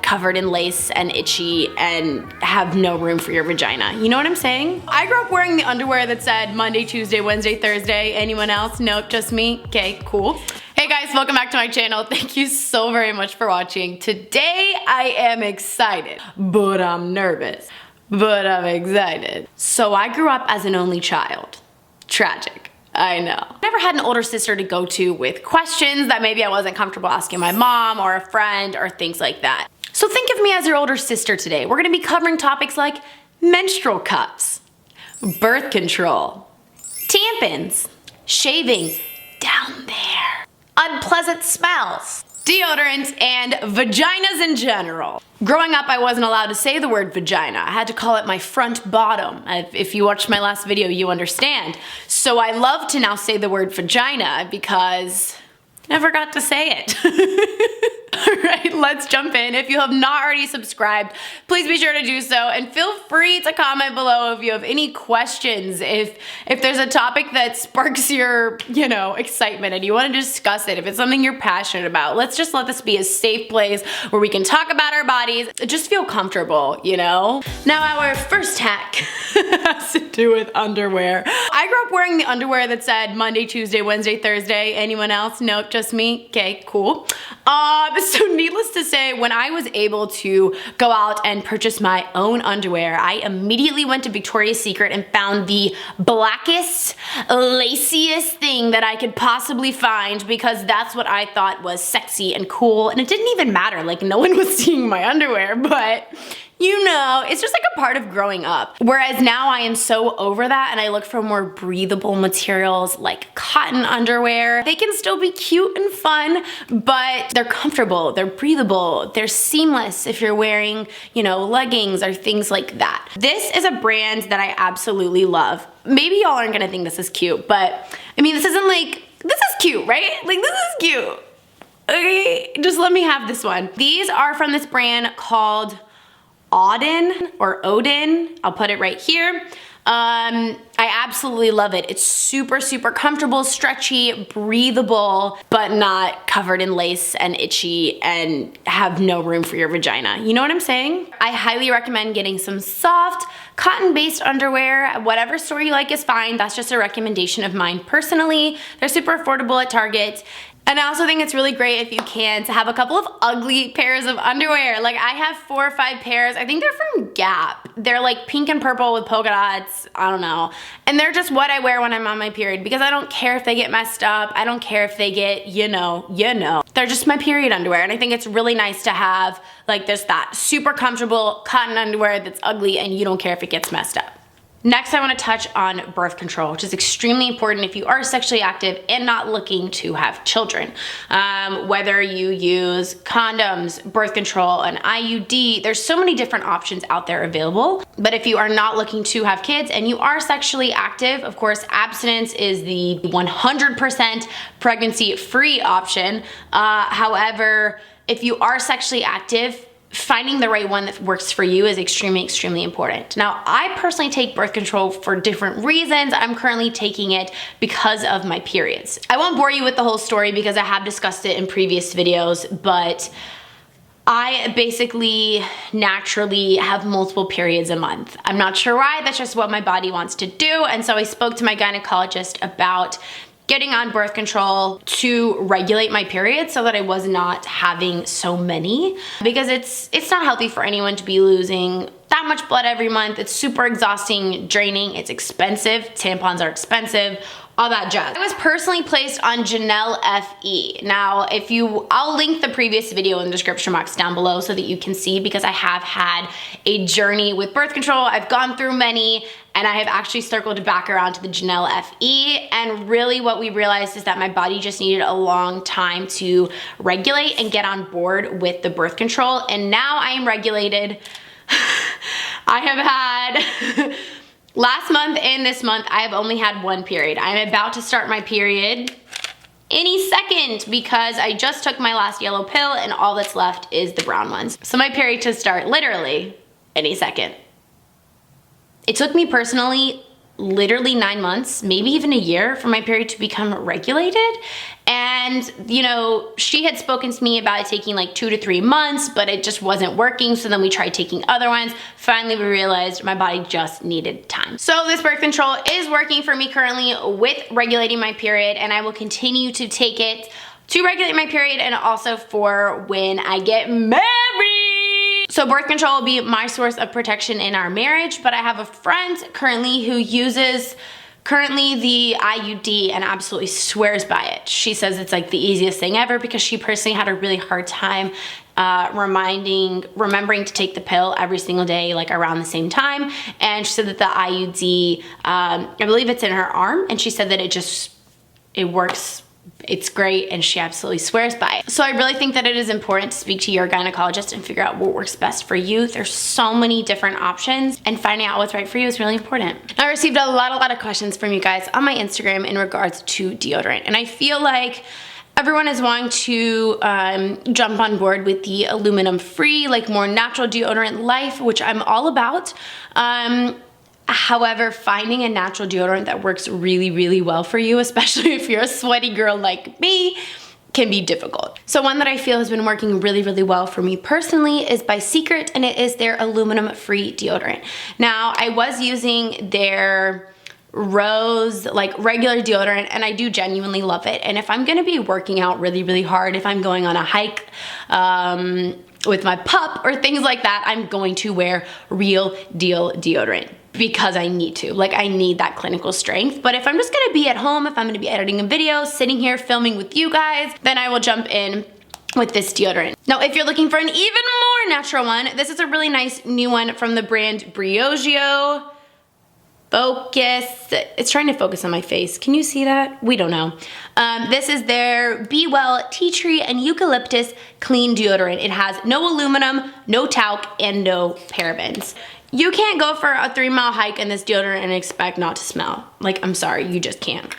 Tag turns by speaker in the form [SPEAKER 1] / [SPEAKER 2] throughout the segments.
[SPEAKER 1] covered in lace and itchy and have no room for your vagina. You know what I'm saying? I grew up wearing the underwear that said Monday, Tuesday, Wednesday, Thursday. Anyone else? Nope, just me. Okay, cool. Hey guys, welcome back to my channel. Thank you so very much for watching. Today I am excited, but I'm nervous, but I'm excited. So I grew up as an only child. Tragic. I know. Never had an older sister to go to with questions that maybe I wasn't comfortable asking my mom or a friend or things like that. So think of me as your older sister today. We're gonna be covering topics like menstrual cups, birth control, tampons, shaving down there, unpleasant smells, deodorant, and vaginas in general. Growing up, I wasn't allowed to say the word vagina. I had to call it my front bottom. If you watched my last video, you understand. So I love to now say the word vagina because I never got to say it. Alright, let's jump in. If you have not already subscribed, please be sure to do so, and feel free to comment below if you have any questions. If there's a topic that sparks your, excitement and you want to discuss it, if it's something you're passionate about, let's just let this be a safe place where we can talk about our bodies. Just feel comfortable, Now our first hack has to do with underwear. I grew up wearing the underwear that said Monday, Tuesday, Wednesday, Thursday. Anyone else? Nope, just me. Okay, cool. So needless to say, when I was able to go out and purchase my own underwear, I immediately went to Victoria's Secret and found the blackest, laciest thing that I could possibly find, because that's what I thought was sexy and cool, and it didn't even matter, like no one was seeing my underwear, but it's just like a part of growing up. Whereas now I am so over that and I look for more breathable materials like cotton underwear. They can still be cute and fun, but they're comfortable, they're breathable, they're seamless if you're wearing, leggings or things like that. This is a brand that I absolutely love. Maybe y'all aren't gonna think this is cute, but this isn't like, this is cute, right? Like, this is cute. Okay, just let me have this one. These are from this brand called Odin or Odin. I'll put it right here. I absolutely love it. It's super, super comfortable, stretchy, breathable, but not covered in lace and itchy and have no room for your vagina. You know what I'm saying? I highly recommend getting some soft, cotton-based underwear. Whatever store you like is fine. That's just a recommendation of mine personally. They're super affordable at Target. And I also think it's really great if you can to have a couple of ugly pairs of underwear. Like I have 4 or 5 pairs. I think they're from Gap. They're like pink and purple with polka dots. I don't know. And they're just what I wear when I'm on my period, because I don't care if they get messed up. I don't care if they get, They're just my period underwear. And I think it's really nice to have like that super comfortable cotton underwear that's ugly and you don't care if it gets messed up. Next, I want to touch on birth control, which is extremely important if you are sexually active and not looking to have children. Whether you use condoms, birth control, an IUD, there's so many different options out there available. But if you are not looking to have kids and you are sexually active, of course, abstinence is the 100% pregnancy-free option. However, if you are sexually active, finding the right one that works for you is extremely, extremely important. Now, I personally take birth control for different reasons. I'm currently taking it because of my periods. I won't bore you with the whole story because I have discussed it in previous videos, but I basically naturally have multiple periods a month. I'm not sure why, that's just what my body wants to do. And so I spoke to my gynecologist about getting on birth control to regulate my periods so that I was not having so many, because it's not healthy for anyone to be losing that much blood every month. It's super exhausting, draining, it's expensive, tampons are expensive, all that jazz. I was personally placed on Janelle FE. Now, I'll link the previous video in the description box down below so that you can see, because I have had a journey with birth control. I've gone through many, and I have actually circled back around to the Janelle FE, and really what we realized is that my body just needed a long time to regulate and get on board with the birth control, and now I am regulated. I have had, last month and this month, I have only had 1 period. I'm about to start my period any second because I just took my last yellow pill and all that's left is the brown ones. So my period to start literally any second. It took me personally literally 9 months, maybe even a year for my period to become regulated. And, you know, she had spoken to me about it taking like 2 to 3 months, but it just wasn't working. So then we tried taking other ones. Finally, we realized my body just needed time. So this birth control is working for me currently with regulating my period, and I will continue to take it to regulate my period and also for when I get married. So birth control will be my source of protection in our marriage, but I have a friend currently who uses the IUD and absolutely swears by it. She says it's like the easiest thing ever because she personally had a really hard time remembering to take the pill every single day, like around the same time. And she said that the IUD, I believe it's in her arm, and she said that it works. It's great, and she absolutely swears by it. So I really think that it is important to speak to your gynecologist and figure out what works best for you. There's so many different options, and finding out what's right for you is really important. I received a lot of questions from you guys on my Instagram in regards to deodorant, and I feel like everyone is wanting to jump on board with the aluminum-free, like more natural deodorant life, which I'm all about. However, finding a natural deodorant that works really well for you, especially if you're a sweaty girl like me, can be difficult. So one that I feel has been working really well for me personally is by Secret, and it is their aluminum-free deodorant. Now, I was using their rose, like regular deodorant, and I do genuinely love it. And if I'm gonna be working out really hard, if I'm going on a hike, with my pup or things like that, I'm going to wear real deal deodorant because I need to. Like, I need that clinical strength. But if I'm just gonna be at home, if I'm gonna be editing a video, sitting here filming with you guys, then I will jump in with this deodorant. Now, if you're looking for an even more natural one, this is a really nice new one from the brand Briogeo. Focus. It's trying to focus on my face. Can you see that? We don't know. This is their Be Well Tea Tree and Eucalyptus Clean Deodorant. It has no aluminum, no talc, and no parabens. You can't go for a 3-mile hike in this deodorant and expect not to smell. Like, I'm sorry, you just can't.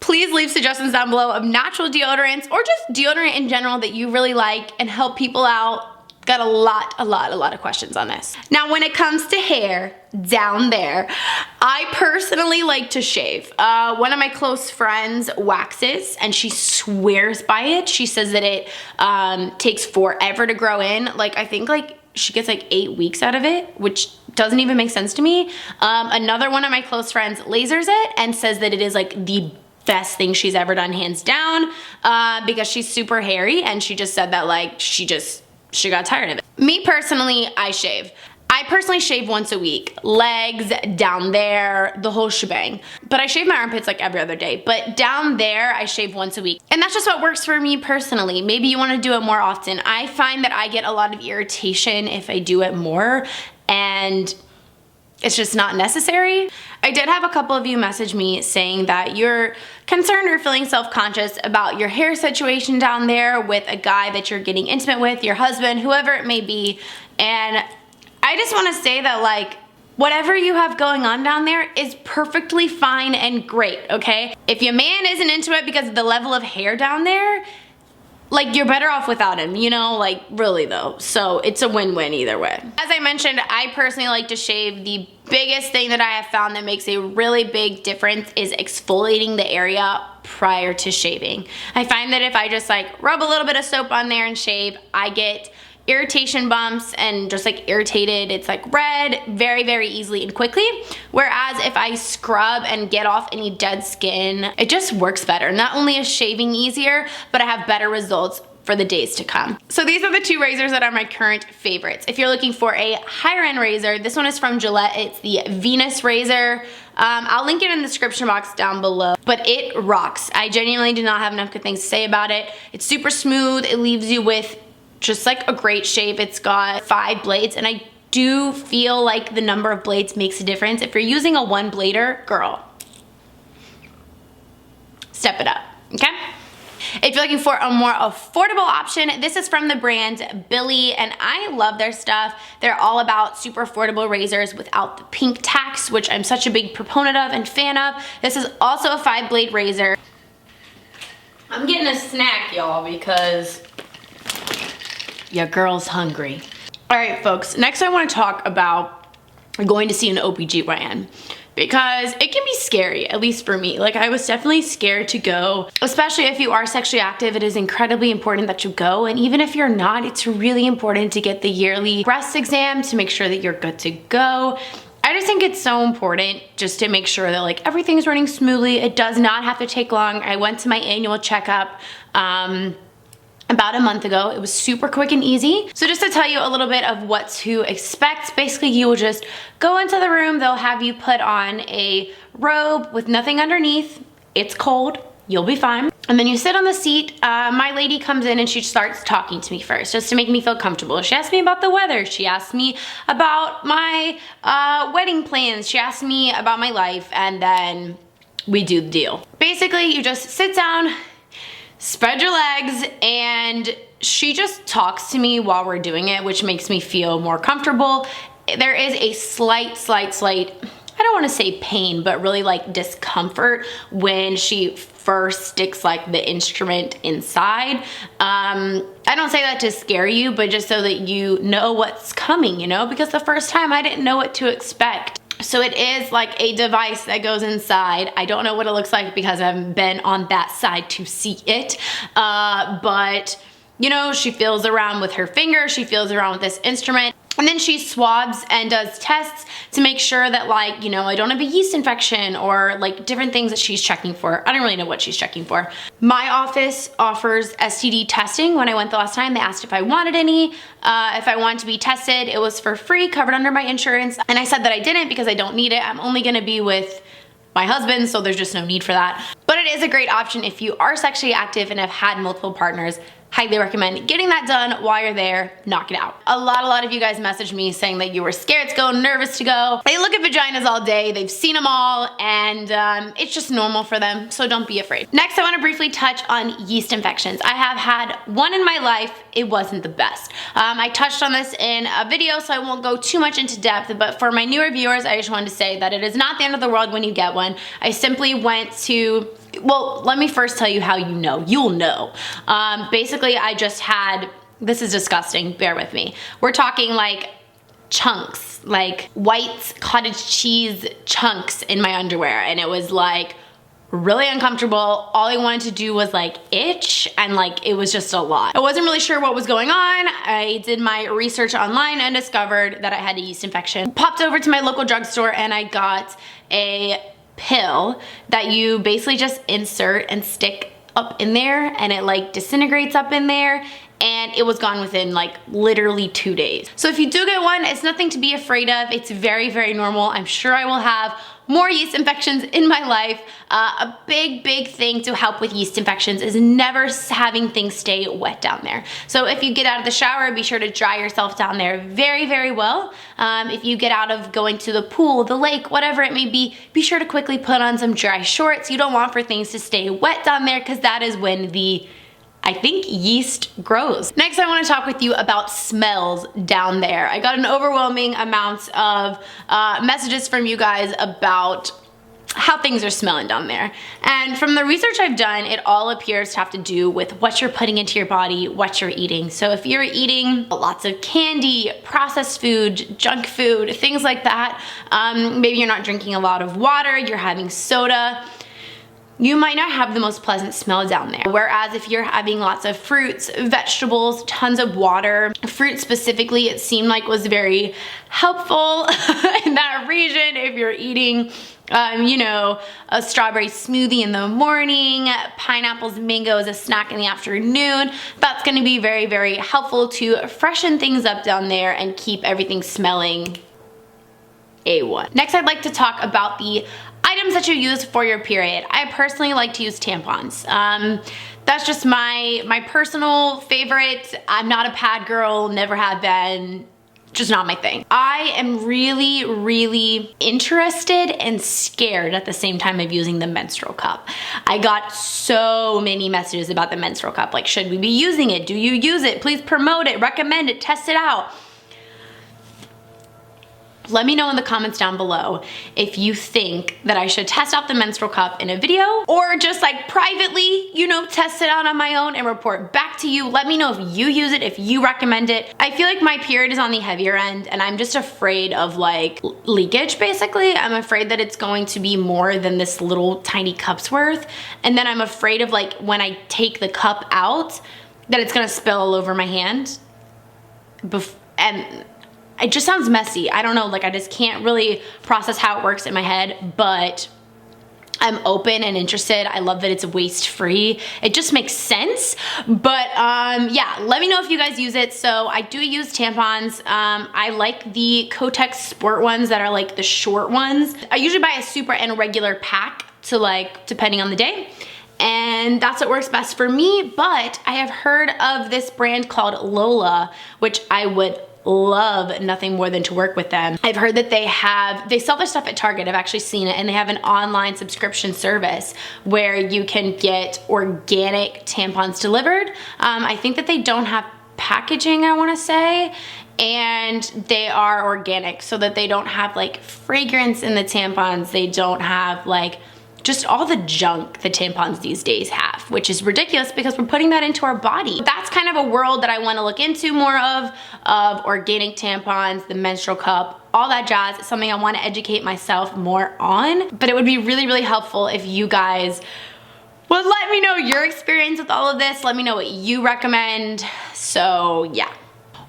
[SPEAKER 1] Please leave suggestions down below of natural deodorants or just deodorant in general that you really like and help people out. Got a lot of questions on this. Now, when it comes to hair down there, I personally like to shave. One of my close friends waxes, and she swears by it. She says that it takes forever to grow in. Like, I think like she gets like 8 weeks out of it, which doesn't even make sense to me. Another one of my close friends lasers it and says that it is like the best thing she's ever done, hands down, because she's super hairy, and she just said that like she got tired of it. Me personally, I shave. I personally shave once a week. Legs, down there, the whole shebang. But I shave my armpits like every other day. But down there, I shave once a week. And that's just what works for me personally. Maybe you want to do it more often. I find that I get a lot of irritation if I do it more, and it's just not necessary. I did have a couple of you message me saying that you're concerned or feeling self-conscious about your hair situation down there with a guy that you're getting intimate with, your husband, whoever it may be. And I just want to say that, like, whatever you have going on down there is perfectly fine and great, okay? If your man isn't into it because of the level of hair down there, like, you're better off without him, you know, like, really though. So it's a win-win either way. As I mentioned, I personally like to shave. The biggest thing that I have found that makes a really big difference is exfoliating the area prior to shaving. I find that if I just like rub a little bit of soap on there and shave, I get irritation bumps and just like irritated. It's like red very easily and quickly. Whereas if I scrub and get off any dead skin, it just works better. Not only is shaving easier, but I have better results for the days to come. So these are the 2 razors that are my current favorites. If you're looking for a higher end razor, this one is from Gillette. It's the Venus razor. I'll link it in the description box down below, but it rocks. I genuinely do not have enough good things to say about it. It's super smooth. It leaves you with just like a great shave. It's got 5 blades, and I do feel like the number of blades makes a difference. If you're using a 1-blader, girl, step it up, okay? If you're looking for a more affordable option, this is from the brand Billy, and I love their stuff. They're all about super affordable razors without the pink tax, which I'm such a big proponent of and fan of. This is also a 5-blade razor. I'm getting a snack, y'all, because your girl's hungry. All right, folks, next I want to talk about going to see an OBGYN. because it can be scary, at least for me. Like, I was definitely scared to go, especially if you are sexually active. It is incredibly important that you go, and even if you're not, it's really important to get the yearly breast exam to make sure that you're good to go. I just think it's so important just to make sure that like everything's running smoothly. It does not have to take long. I went to my annual checkup about a month ago. It was super quick and easy. So just to tell you a little bit of what to expect, basically you will just go into the room. They'll have you put on a robe with nothing underneath. It's cold, you'll be fine. And then you sit on the seat. My lady comes in and she starts talking to me first, just to make me feel comfortable. She asked me about the weather. She asked me about my wedding plans. She asked me about my life, and then we do the deal. Basically, you just sit down, spread your legs, and she just talks to me while we're doing it, which makes me feel more comfortable. There is a slight, I don't want to say pain, but really like discomfort when she first sticks like the instrument inside. I don't say that to scare you, but just so that you know what's coming, you know, because the first time I didn't know what to expect. So it is like a device that goes inside. I don't know what it looks like because I haven't been on that side to see it, but you know, she feels around with her finger, she feels around with this instrument, and then she swabs and does tests to make sure that, like, you know, I don't have a yeast infection or like different things that she's checking for. I don't really know what she's checking for. My office offers STD testing. When I went the last time, they asked if I wanted any, if I wanted to be tested. It was for free, covered under my insurance, and I said that I didn't because I don't need it. I'm only gonna be with my husband, so there's just no need for that. But it is a great option if you are sexually active and have had multiple partners. Highly recommend getting that done while you're there. Knock it out. A lot of you guys messaged me saying that you were scared to go, nervous to go. They look at vaginas all day, they've seen them all, and it's just normal for them, so don't be afraid. Next, I want to briefly touch on yeast infections. I have had one in my life. It wasn't the best. I touched on this in a video, so I won't go too much into depth, but for my newer viewers, I just wanted to say that it is not the end of the world when you get one. I simply went to, well, let me first tell you how you know. You'll know. Basically, I just had, this is disgusting, bear with me. We're talking like chunks, like white cottage cheese chunks in my underwear, and it was like really uncomfortable. All I wanted to do was like itch, and like it was just a lot. I wasn't really sure what was going on. I did my research online and discovered that I had a yeast infection. Popped over to my local drugstore and I got a pill that you basically just insert and stick up in there, and it like disintegrates up in there, and it was gone within like literally 2 days. So if you do get one, it's nothing to be afraid of. It's very, very normal. I'm sure I will have more yeast infections in my life. A big thing to help with yeast infections is never having things stay wet down there. So if you get out of the shower, be sure to dry yourself down there very well. If you get out of going to the pool, the lake, whatever it may be sure to quickly put on some dry shorts. You don't want for things to stay wet down there, because that is when the, I think, yeast grows. Next, I want to talk with you about smells down there. I got an overwhelming amount of messages from you guys about how things are smelling down there. And from the research I've done, it all appears to have to do with what you're putting into your body, what you're eating. So if you're eating lots of candy, processed food, junk food, things like that, maybe you're not drinking a lot of water, you're having soda, you might not have the most pleasant smell down there. Whereas if you're having lots of fruits, vegetables, tons of water, fruit specifically, it seemed like was very helpful in that region. If you're eating, you know, a strawberry smoothie in the morning, pineapples, mango as a snack in the afternoon, that's gonna be very helpful to freshen things up down there and keep everything smelling A1. Next, I'd like to talk about the items that you use for your period. I personally like to use tampons. That's just my personal favorite. I'm not a pad girl, never have been, just not my thing. I am really interested and scared at the same time of using the menstrual cup. I got so many messages about the menstrual cup, like, should we be using it? Do you use it? Please promote it, recommend it, test it out. Let me know in the comments down below if you think that I should test out the menstrual cup in a video or just like privately, you know, test it out on my own and report back to you. Let me know if you use it, if you recommend it. I feel like my period is on the heavier end and I'm just afraid of like leakage basically. I'm afraid that it's going to be more than this little tiny cup's worth. And then I'm afraid of like when I take the cup out that it's gonna spill all over my hand. And it just sounds messy. I don't know, like I just can't really process how it works in my head, but I'm open and interested. I love that it's waste free. It just makes sense. But yeah, let me know if you guys use it. So I do use tampons. I like the Kotex Sport ones that are like the short ones. I usually buy a super and regular pack to like, depending on the day. And that's what works best for me. But I have heard of this brand called Lola, which I would love nothing more than to work with them. I've heard that they sell their stuff at Target. I've actually seen it, and they have an online subscription service where you can get organic tampons delivered. I think that they don't have packaging, I wanna say, and they are organic so that they don't have like fragrance in the tampons. They don't have like just all the junk the tampons these days have, which is ridiculous because we're putting that into our body. That's kind of a world that I want to look into more of organic tampons, the menstrual cup, all that jazz. It's something I want to educate myself more on, but it would be really, really helpful if you guys would let me know your experience with all of this. Let me know what you recommend. So yeah.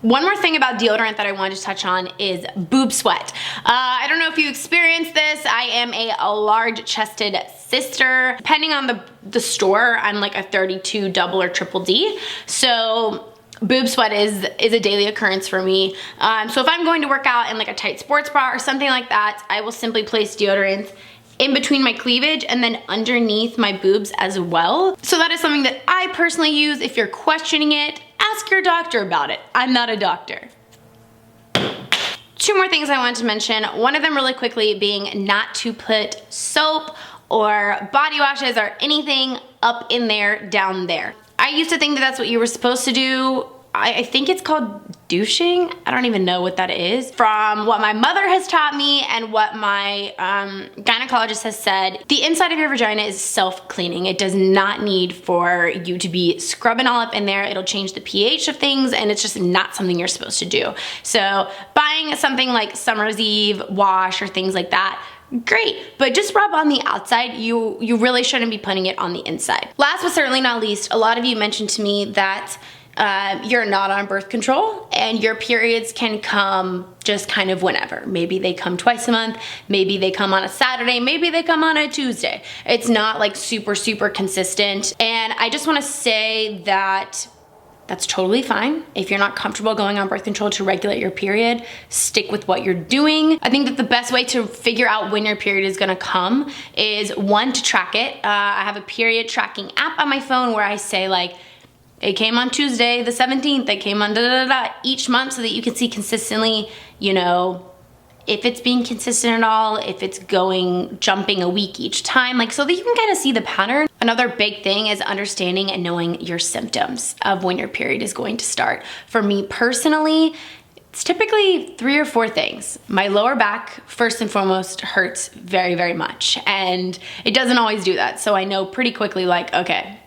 [SPEAKER 1] One more thing about deodorant that I wanted to touch on is boob sweat. I don't know if you experienced this. I am a large-chested sister. Depending on the store, I'm like a 32 double or triple D. So boob sweat is a daily occurrence for me. So if I'm going to work out in like a tight sports bra or something like that, I will simply place deodorant in between my cleavage and then underneath my boobs as well. So that is something that I personally use. If you're questioning it, ask your doctor about it. I'm not a doctor. Two more things I wanted to mention. One of them really quickly being not to put soap or body washes or anything up in there, down there. I used to think that that's what you were supposed to do. I think it's called douching. I don't even know what that is. From what my mother has taught me and what my gynecologist has said, the inside of your vagina is self-cleaning. It does not need for you to be scrubbing all up in there. It'll change the pH of things and it's just not something you're supposed to do. So buying something like Summer's Eve wash or things like that, great, but just rub on the outside. You really shouldn't be putting it on the inside. Last but certainly not least, a lot of you mentioned to me that you're not on birth control and your periods can come just kind of whenever. Maybe they come twice a month, maybe they come on a Saturday, maybe they come on a Tuesday. It's not like super, super consistent. And I just wanna say that that's totally fine. If you're not comfortable going on birth control to regulate your period, stick with what you're doing. I think that the best way to figure out when your period is gonna come is one, to track it. I have a period tracking app on my phone where I say like, it came on Tuesday the 17th, it came on each month so that you can see consistently, you know, if it's being consistent at all, if it's jumping a week each time, like so that you can kind of see the pattern. Another big thing is understanding and knowing your symptoms of when your period is going to start. For me personally, it's typically 3 or 4 things. My lower back, first and foremost, hurts very, very much. And it doesn't always do that. So I know pretty quickly like, okay,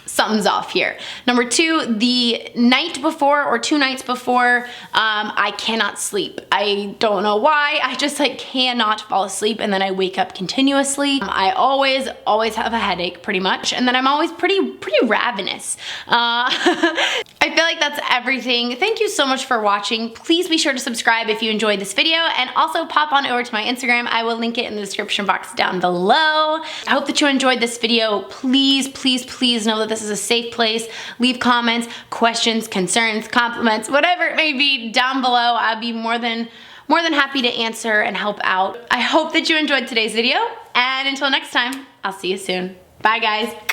[SPEAKER 1] something's off here. Number 2, the night before or 2 nights before, I cannot sleep. I don't know why, I just like cannot fall asleep and then I wake up continuously. I always have a headache pretty much, and then I'm always pretty ravenous. I feel like that's everything. Thank you so much for watching. Please be sure to subscribe if you enjoyed this video and also pop on over to my Instagram. I will link it in the description box down below. I hope that you enjoyed this video. Please, please, please know that this is a safe place. Leave comments, questions, concerns, compliments, whatever it may be down below. I'll be more than happy to answer and help out. I hope that you enjoyed today's video, and until next time, I'll see you soon. Bye guys.